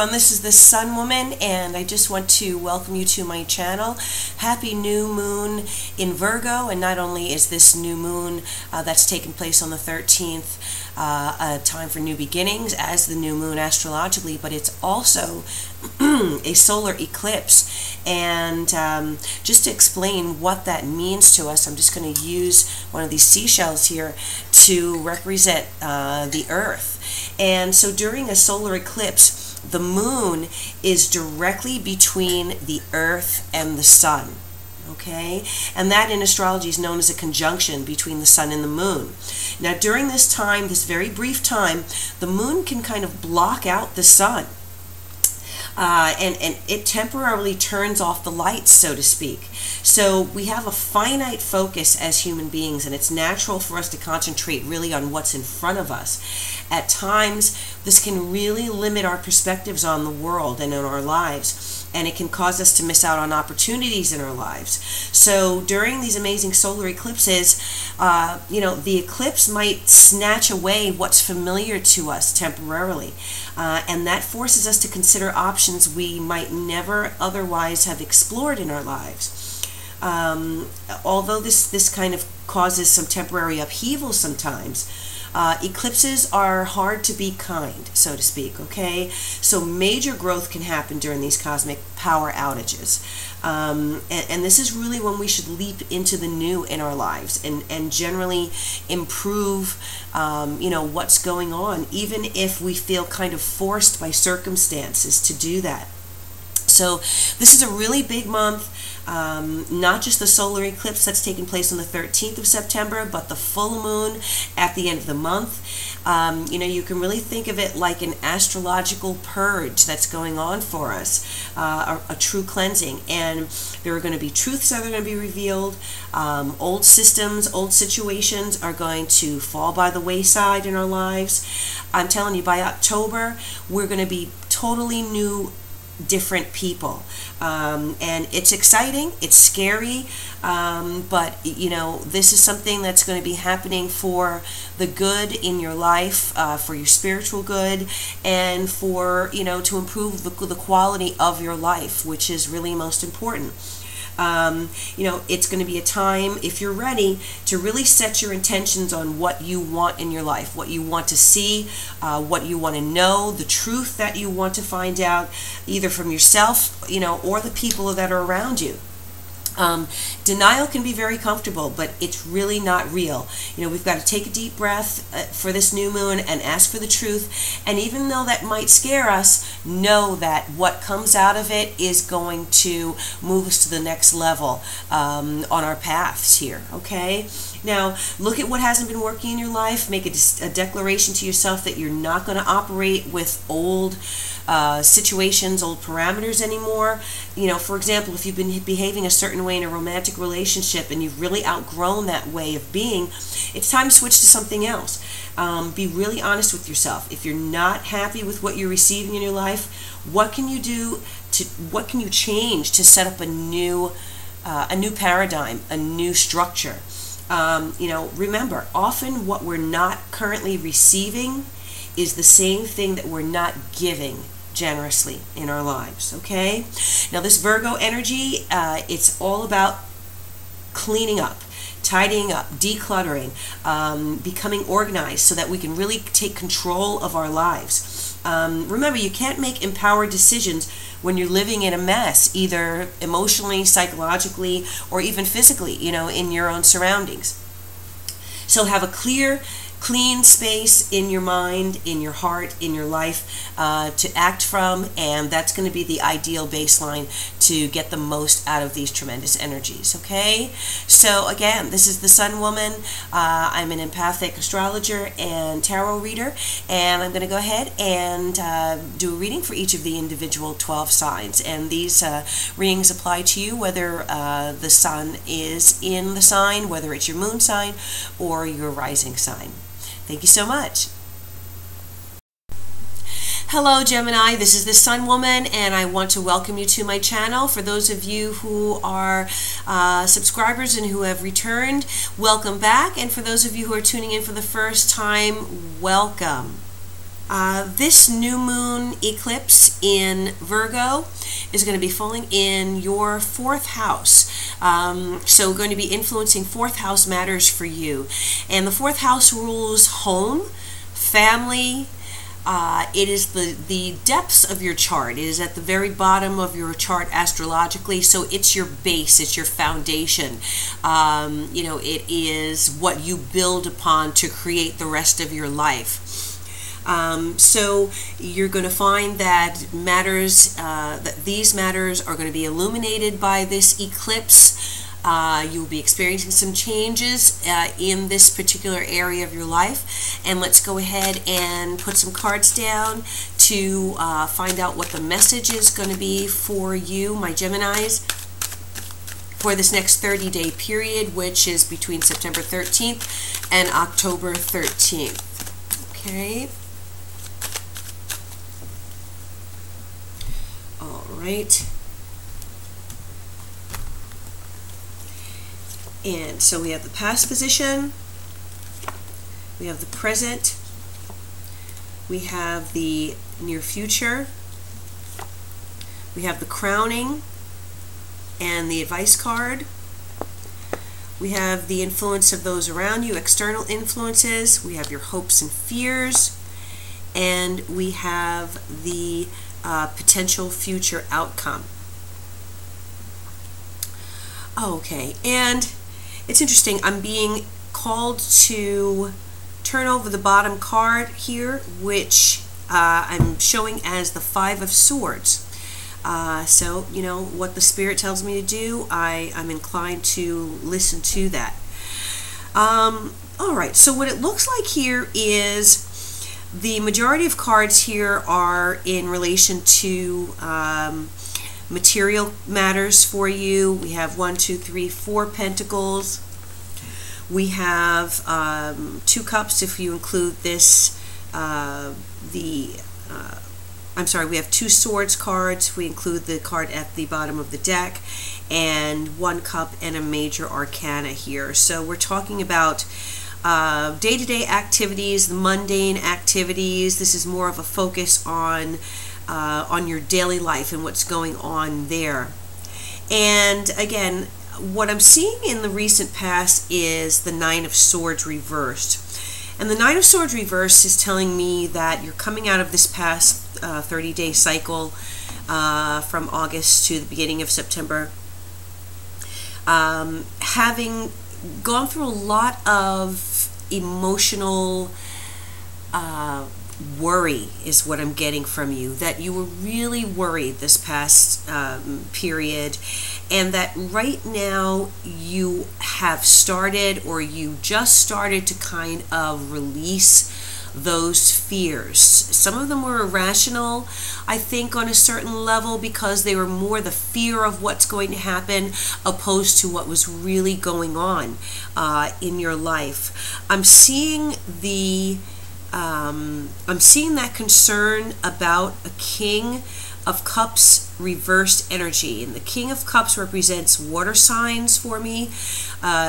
everyone, this is the Sun Woman, and I just want to welcome you to my channel. Happy new moon in Virgo, and not only is this new moon that's taking place on the 13th a time for new beginnings as the new moon astrologically, but it's also a solar eclipse. And just to explain what that means to us, I'm just going to use one of these seashells here to represent the Earth. And so during a solar eclipse, the moon is directly between the Earth and the Sun. Okay? And that in astrology is known as a conjunction between the Sun and the moon. Now during this time, this very brief time, the moon can kind of block out the Sun. And it temporarily turns off the lights, so to speak. So we have a finite focus as human beings, and it's natural for us to concentrate really on what's in front of us. At times, this can really limit our perspectives on the world and in our lives, and it can cause us to miss out on opportunities in our lives. So during these amazing solar eclipses, the eclipse might snatch away what's familiar to us temporarily, and that forces us to consider options we might never otherwise have explored in our lives. Although this kind of causes some temporary upheaval sometimes, eclipses are hard to be kind, so to speak, okay? So major growth can happen during these cosmic power outages. And this is really when we should leap into the new in our lives and generally improve, what's going on, even if we feel kind of forced by circumstances to do that. So this is a really big month, not just the solar eclipse that's taking place on the 13th of September, but the full moon at the end of the month. You can really think of it like an astrological purge that's going on for us, a true cleansing. And there are going to be truths that are going to be revealed. Old systems, old situations are going to fall by the wayside in our lives. I'm telling you, by October, we're going to be totally new, different people, and it's exciting, it's scary, but this is something that's going to be happening for the good in your life, for your spiritual good, and for to improve the quality of your life, which is really most important. It's going to be a time, if you're ready, to really set your intentions on what you want in your life, what you want to see, what you want to know, the truth that you want to find out, either from yourself, or the people that are around you. Denial can be very comfortable, but it's really not real. We've got to take a deep breath for this new moon and ask for the truth. And even though that might scare us, know that what comes out of it is going to move us to the next level on our paths here, okay? Now, look at what hasn't been working in your life. Make a declaration to yourself that you're not going to operate with old situations, old parameters anymore. For example, if you've been behaving a certain way in a romantic relationship and you've really outgrown that way of being, it's time to switch to something else. Be really honest with yourself. If you're not happy with what you're receiving in your life, what can you do what can you change to set up a new paradigm, a new structure? Remember, often what we're not currently receiving is the same thing that we're not giving generously in our lives, okay? Now this Virgo energy, it's all about cleaning up, tidying up, decluttering, becoming organized so that we can really take control of our lives. Remember, you can't make empowered decisions when you're living in a mess, either emotionally, psychologically, or even physically, in your own surroundings. So have a clean space in your mind, in your heart, in your life to act from, and that's going to be the ideal baseline to get the most out of these tremendous energies, okay? So again, this is the Sun Woman. I'm an empathic astrologer and tarot reader, and I'm going to go ahead and do a reading for each of the individual 12 signs, and these readings apply to you whether the sun is in the sign, whether it's your moon sign or your rising sign. Thank you so much. Hello Gemini, this is the Sun Woman, and I want to welcome you to my channel. For those of you who are subscribers and who have returned, welcome back. And for those of you who are tuning in for the first time, welcome. This new moon eclipse in Virgo is going to be falling in your 4th house. So going to be influencing 4th house matters for you. And the 4th house rules home, family. It is the depths of your chart. It is at the very bottom of your chart astrologically, so it's your base, it's your foundation. It is what you build upon to create the rest of your life. So you're going to find that these matters are going to be illuminated by this eclipse. You'll be experiencing some changes in this particular area of your life. And let's go ahead and put some cards down to find out what the message is going to be for you, my Geminis, for this next 30-day period, which is between September 13th and October 13th. Okay. All right. And so we have the past position, we have the present, we have the near future, we have the crowning and the advice card, we have the influence of those around you, external influences, we have your hopes and fears, and we have the potential future outcome. Okay, and it's interesting, I'm being called to turn over the bottom card here, which I'm showing as the 5 of Swords. So, you know, what the Spirit tells me to do, I'm inclined to listen to that. Alright, so what it looks like here is the majority of cards here are in relation to material matters for you. We have 1, 2, 3, 4 pentacles. We have 2 cups if you include this. I'm sorry, we have 2 swords cards if we include the card at the bottom of the deck, and 1 cup and a major arcana here. So we're talking about day-to-day activities, the mundane activities. This is more of a focus on your daily life and what's going on there. And again, what I'm seeing in the recent past is the 9 of Swords reversed. And the 9 of Swords reversed is telling me that you're coming out of this past 30-day cycle from August to the beginning of September, having gone through a lot of emotional worry is what I'm getting from you, that you were really worried this past period, and that right now you have started, or you just started to kind of release those fears. Some of them were irrational, I think, on a certain level, because they were more the fear of what's going to happen opposed to what was really going on in your life. I'm seeing that concern about a King of Cups reversed energy, and the King of Cups represents water signs for me.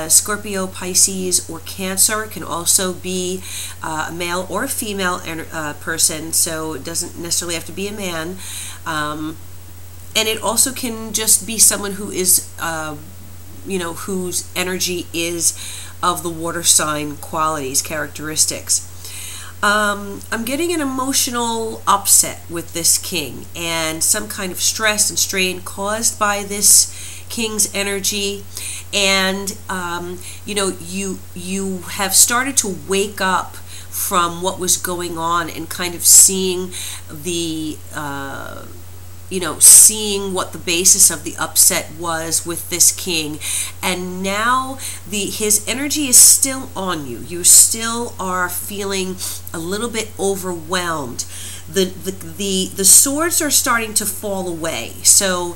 Scorpio, Pisces, or Cancer. It can also be a male or a female person, so it doesn't necessarily have to be a man. And it also can just be someone who is, whose energy is of the water sign qualities, characteristics. I'm getting an emotional upset with this King, and some kind of stress and strain caused by this King's energy. And you have started to wake up from what was going on and kind of seeing the seeing what the basis of the upset was with this King. And now his energy is still on you. You still are feeling a little bit overwhelmed. The swords are starting to fall away. So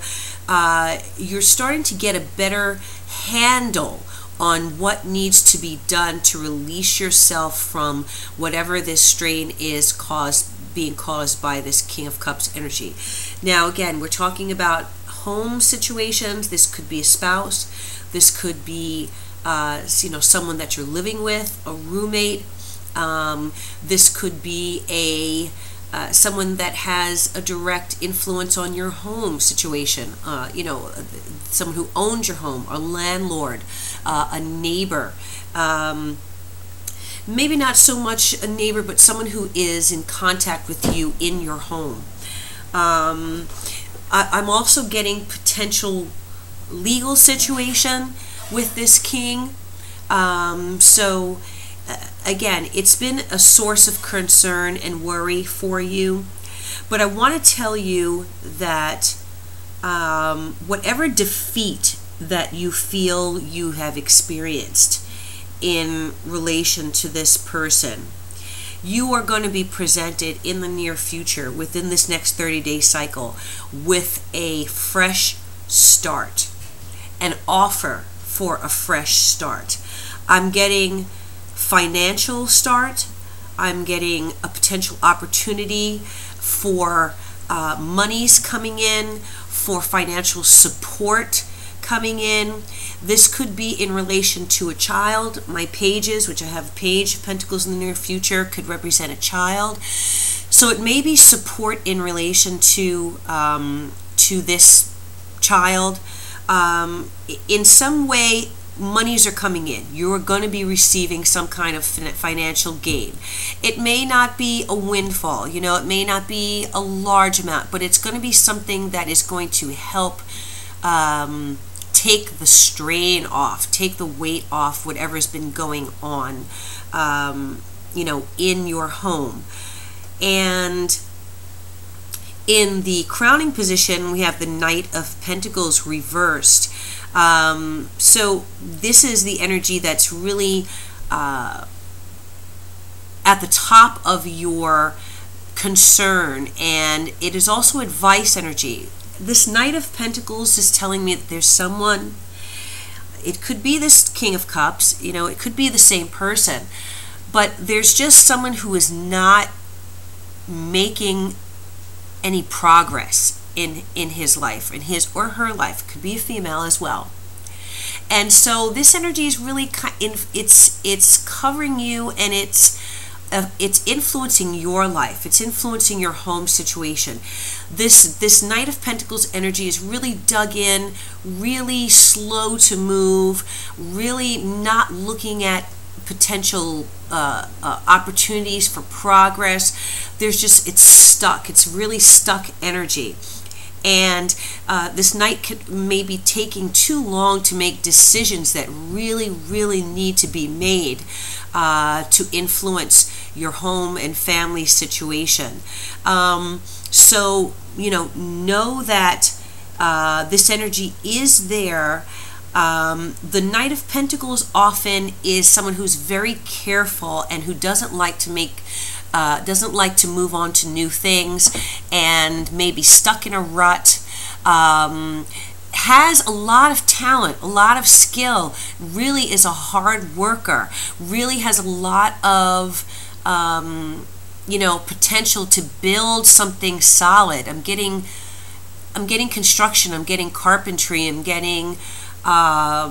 you're starting to get a better handle on what needs to be done to release yourself from whatever this strain is being caused by this King of Cups energy. Now again, we're talking about home situations. This could be a spouse, this could be someone that you're living with, a roommate, This could be someone that has a direct influence on your home situation. Someone who owns your home, a landlord, a neighbor. Maybe not so much a neighbor, but someone who is in contact with you in your home. I'm also getting potential legal situation with this king. Again, it's been a source of concern and worry for you. But I want to tell you that whatever defeat that you feel you have experienced in relation to this person, you are going to be presented in the near future, within this next 30-day cycle, with a fresh start, an offer for a fresh start. I'm getting financial start. I'm getting a potential opportunity for monies coming in, for financial support coming in. This could be in relation to a child. My pages, which I have a page of Pentacles in the near future, could represent a child. So it may be support in relation to this child. In some way, monies are coming in. You're going to be receiving some kind of financial gain. It may not be a windfall, it may not be a large amount, but it's going to be something that is going to help take the strain off, take the weight off whatever's been going on, in your home. And in the crowning position, we have the Knight of Pentacles reversed. So this is the energy that's really at the top of your concern, and it is also advice energy. This Knight of Pentacles is telling me that there's someone, it could be this King of Cups, it could be the same person, but there's just someone who is not making any progress in his life, in his or her life. It could be a female as well. And so this energy is really, it's covering you, and it's influencing your life. It's influencing your home situation. This Knight of Pentacles energy is really dug in, really slow to move, really not looking at potential opportunities for progress. It's stuck. It's really stuck energy. And this Knight may be taking too long to make decisions that really, really need to be made to influence your home and family situation. So, know that this energy is there. The Knight of Pentacles often is someone who's very careful and who doesn't like to move on to new things, and maybe stuck in a rut. Has a lot of talent, a lot of skill, really is a hard worker, really has a lot of potential to build something solid. I'm getting construction, I'm getting carpentry, I'm getting a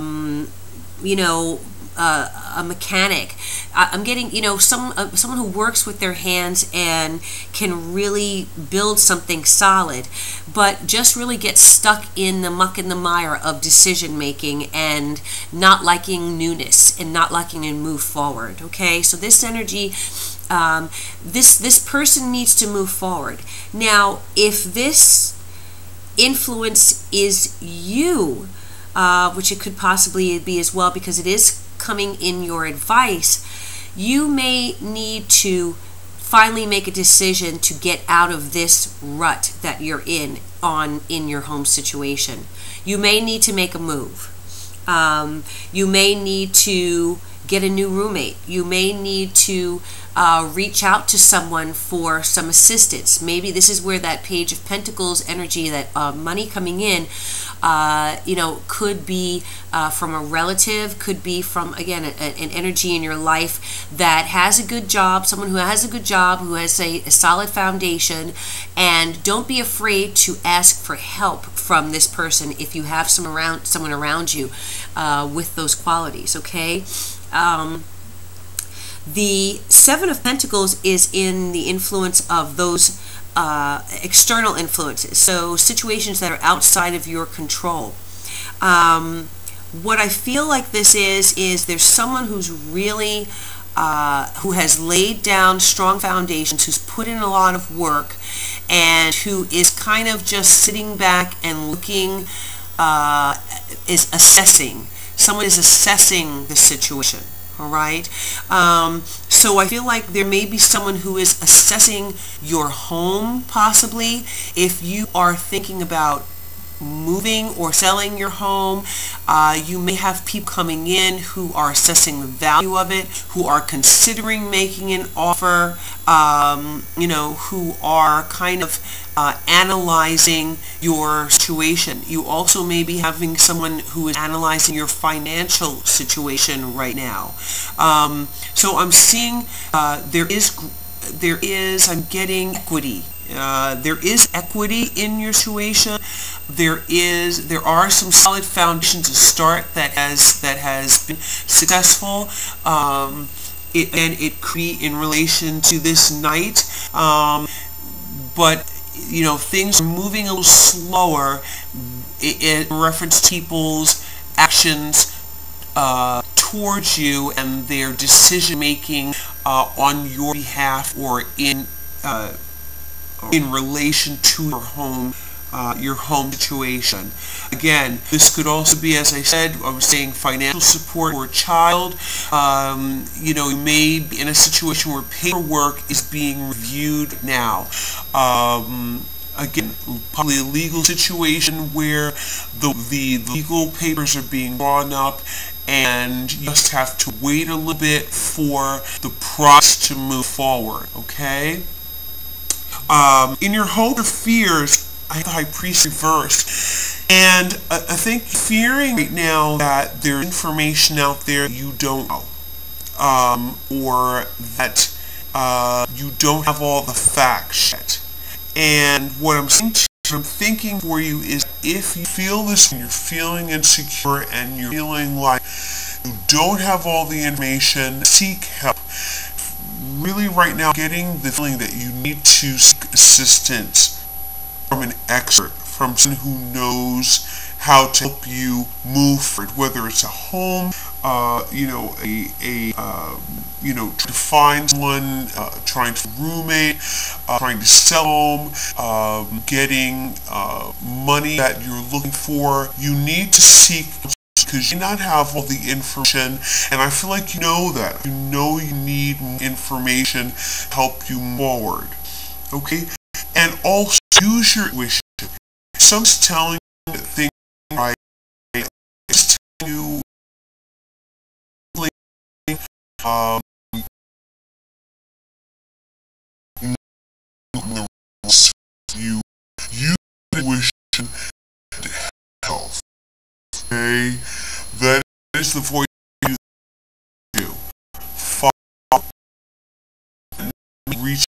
mechanic. I'm getting, someone who works with their hands and can really build something solid, but just really gets stuck in the muck and the mire of decision making and not liking newness and not liking to move forward. Okay, so this energy, this person needs to move forward. Now, if this influence is you, which it could possibly be as well, because it is coming in your advice, you may need to finally make a decision to get out of this rut that you're in your home situation. You may need to make a move. You may need to get a new roommate. You may need to reach out to someone for some assistance. Maybe this is where that Page of Pentacles energy, that money coming in, could be from a relative, could be from, again, an energy in your life that has a good job, someone who has a good job, who has a solid foundation. And don't be afraid to ask for help from this person if you have someone around you with those qualities, okay? The Seven of Pentacles is in the influence of those external influences, so situations that are outside of your control. What I feel like this is there's someone who's really who has laid down strong foundations, who's put in a lot of work, and who is kind of just sitting back and looking, is assessing. Someone is assessing the situation. All right. So I feel like there may be someone who is assessing your home, possibly. If you are thinking about moving or selling your home, you may have people coming in who are assessing the value of it, who are considering making an offer, who are kind of analyzing your situation. You also may be having someone who is analyzing your financial situation right now. So I'm seeing I'm getting equity. There is equity in your situation. There are some solid foundations to start that has been successful. It could be in relation to this night, but things are moving a little slower in reference to people's actions towards you and their decision making on your behalf or in relation to your home situation. Again, this could also be, as I said, I was saying financial support for a child. You may be in a situation where paperwork is being reviewed now. Again, probably a legal situation where the legal papers are being drawn up, and you just have to wait a little bit for the process to move forward. Okay. In your hope or fears, I have the High Priest reversed, and I think fearing right now that there's information out there you don't know, or that you don't have all the facts yet. And what I'm thinking for you is, if you feel this when you're feeling insecure and you're feeling like you don't have all the information, seek help. Really right now getting the feeling that you need to seek assistance from an expert, from someone who knows how to help you move forward, whether it's a home, to find someone, trying to roommate, trying to sell home, getting money that you're looking for. You need to seek, because you may not have all the information, and I feel like you know that. You know you need information to help you move forward. Okay? And also use your intuition. Someone's telling you that things are right. It's telling you you use intuition to health. Okay? That is the voice you do. Follow and reach.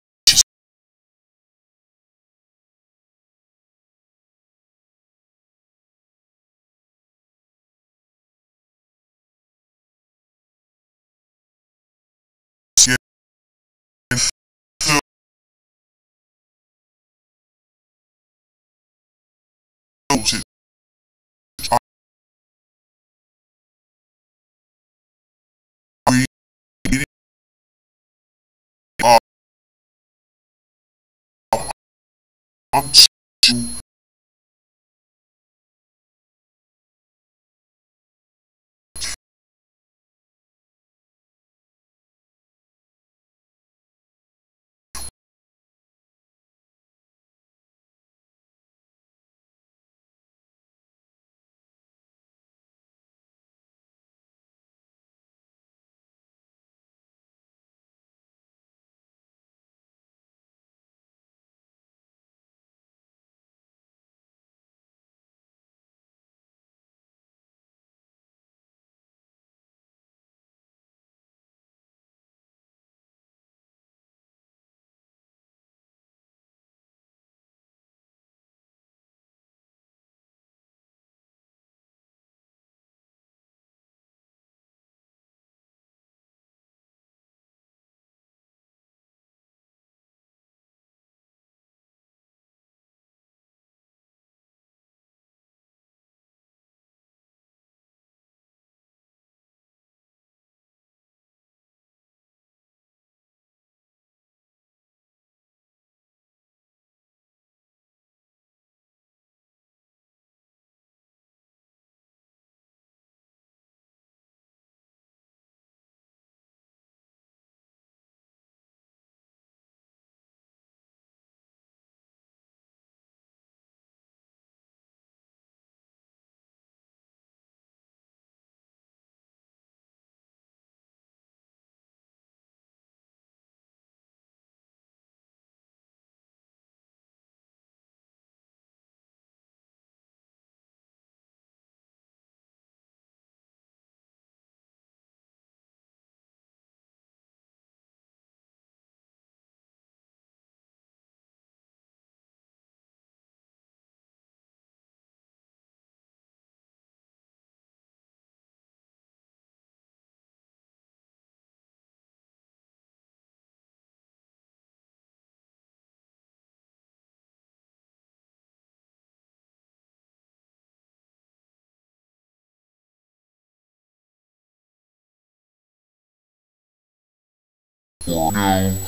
Queen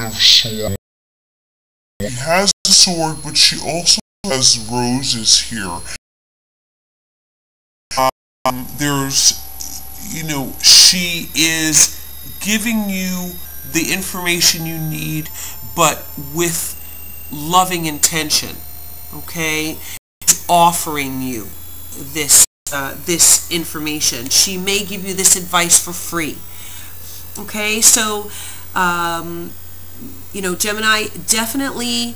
of Swords. She has a sword, but she also has roses here. She is giving you the information you need, but with loving intention, okay? Offering you this information. She may give you this advice for free, okay? So, Gemini, definitely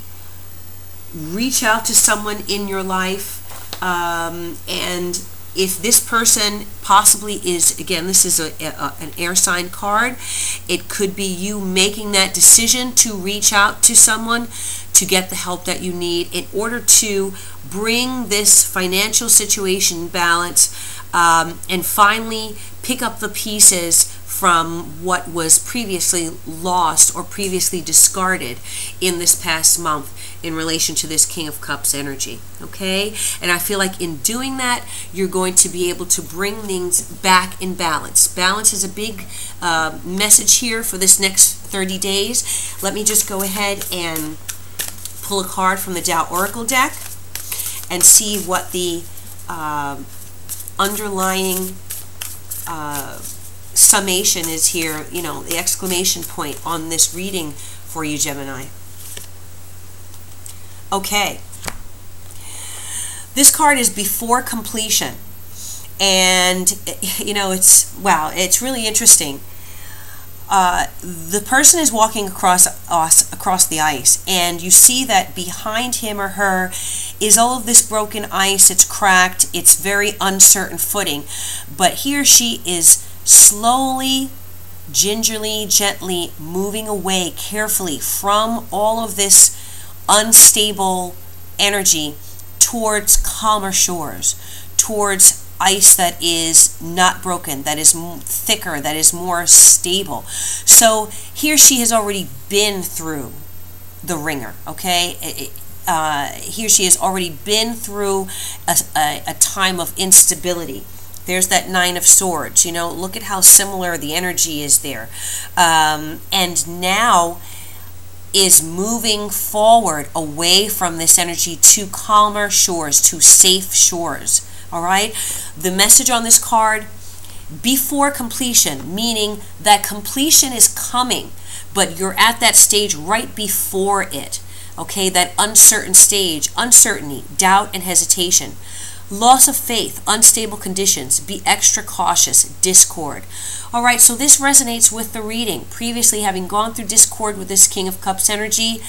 reach out to someone in your life, and if this person possibly is, again, this is an air sign card, it could be you making that decision to reach out to someone to get the help that you need in order to bring this financial situation balance, and finally pick up the pieces from what was previously lost or previously discarded in this past month in relation to this King of Cups energy, okay? And I feel like in doing that, you're going to be able to bring things back in balance. Balance is a big message here for this next 30 days. Let me just go ahead and pull a card from the Tao Oracle deck and see what the underlying summation is here, the exclamation point on this reading for you, Gemini. Okay. This card is before completion. And, it's really interesting. The person is walking across the ice, and you see that behind him or her is all of this broken ice. It's cracked. It's very uncertain footing. But he or she is slowly, gingerly, gently moving away carefully from all of this unstable energy towards calmer shores, towards ice that is not broken, that is thicker, that is more stable. So he or she has already been through the ringer, okay? He or she has already been through a time of instability. There's that Nine of Swords, look at how similar the energy is there. And now is moving forward away from this energy to calmer shores, to safe shores. All right? The message on this card, before completion, meaning that completion is coming, but you're at that stage right before it. Okay? That uncertain stage, uncertainty, doubt, and hesitation. Loss of faith, unstable conditions, be extra cautious, discord. All right, so this resonates with the reading. Previously, having gone through discord with this King of Cups energy,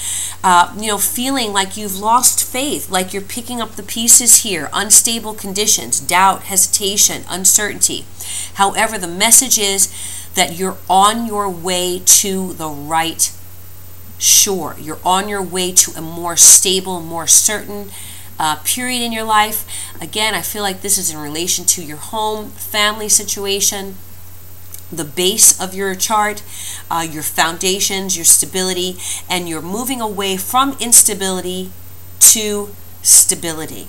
feeling like you've lost faith, like you're picking up the pieces here, unstable conditions, doubt, hesitation, uncertainty. However, the message is that you're on your way to the right shore. You're on your way to a more stable, more certain period in your life. Again, I feel like this is in relation to your home, family situation, the base of your chart, your foundations, your stability, and you're moving away from instability to stability.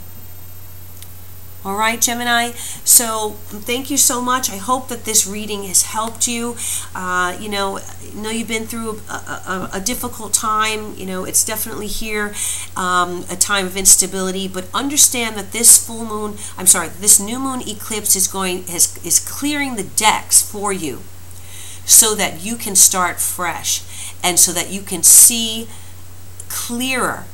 All right, Gemini, so thank you so much. I hope that this reading has helped you. I know you've been through a difficult time. It's definitely here, a time of instability, but understand that this this new moon eclipse is clearing the decks for you so that you can start fresh and so that you can see clearer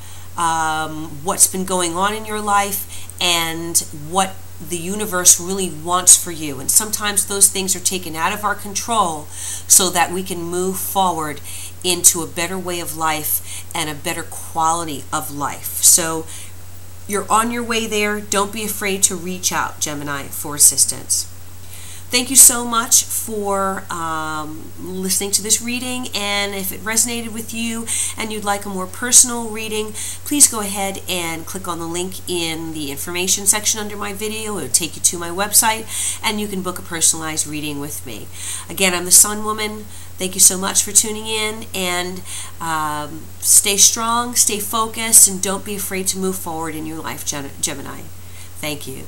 what's been going on in your life and what the universe really wants for you. And sometimes those things are taken out of our control so that we can move forward into a better way of life and a better quality of life. So you're on your way there. Don't be afraid to reach out, Gemini, for assistance. Thank you so much for listening to this reading, and if it resonated with you and you'd like a more personal reading, please go ahead and click on the link in the information section under my video. It will take you to my website, and you can book a personalized reading with me. Again, I'm the Sun Woman. Thank you so much for tuning in, and stay strong, stay focused, and don't be afraid to move forward in your life, Gemini. Thank you.